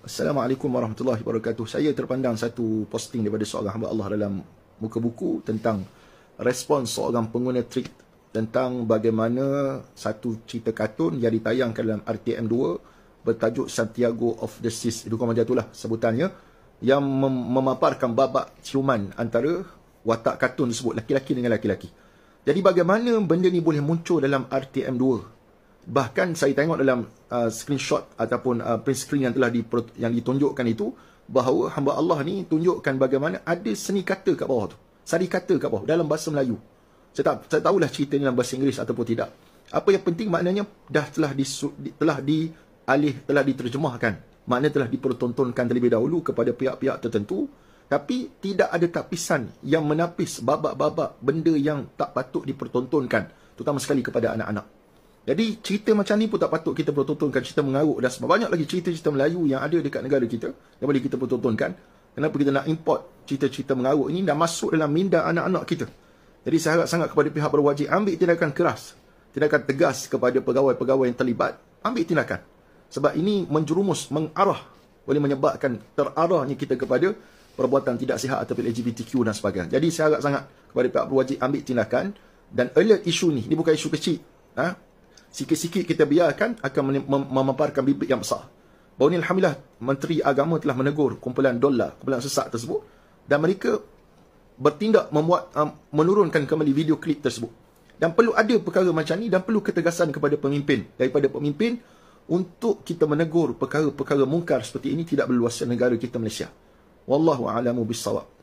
Assalamualaikum warahmatullahi wabarakatuh. Saya terpandang satu posting daripada seorang hamba Allah dalam muka buku tentang respons seorang pengguna tweet tentang bagaimana satu cerita kartun yang ditayangkan dalam RTM2 bertajuk Santiago of the Seas. Itu macam itulah sebutannya, yang memaparkan babak ciuman antara watak kartun tersebut, laki-laki dengan laki-laki. Jadi bagaimana benda ni boleh muncul dalam RTM2? Bahkan saya tengok dalam screenshot ataupun print screen yang ditunjukkan itu, bahawa hamba Allah ni tunjukkan bagaimana ada seni kata kat bawah tu, sari kata kat bawah dalam bahasa Melayu. Saya tahulah cerita ni dalam bahasa Inggeris ataupun tidak. Apa yang penting maknanya telah diterjemahkan. Maknanya telah dipertontonkan terlebih dahulu kepada pihak-pihak tertentu, tapi tidak ada tapisan yang menapis babak-babak benda yang tak patut dipertontonkan, terutama sekali kepada anak-anak. Jadi cerita macam ni pun tak patut kita pertontonkan, cerita mengarut dan banyak lagi cerita-cerita Melayu yang ada dekat negara kita yang boleh kita pertontonkan. Kenapa kita nak import cerita-cerita mengarut ini dan masuk dalam minda anak-anak kita? Jadi saya harap sangat kepada pihak berwajib ambil tindakan keras, tindakan tegas kepada pegawai-pegawai yang terlibat. Ambil tindakan. Sebab ini menjerumus, mengarah, boleh menyebabkan terarahnya kita kepada perbuatan tidak sihat ataupun LGBTQ dan sebagainya. Jadi saya harap sangat kepada pihak berwajib ambil tindakan dan alert isu ni. Ini bukan isu kecil. Sikit-sikit kita biarkan akan memaparkan bibit yang besar. Baru ni alhamdulillah Menteri Agama telah menegur kumpulan kumpulan sesat tersebut, dan mereka bertindak menurunkan kembali video klip tersebut. Dan perlu ada perkara macam ni dan perlu ketegasan kepada pemimpin, daripada pemimpin untuk kita menegur perkara-perkara mungkar seperti ini tidak berluasan negara kita Malaysia. Wallahu a'lamu bissawab.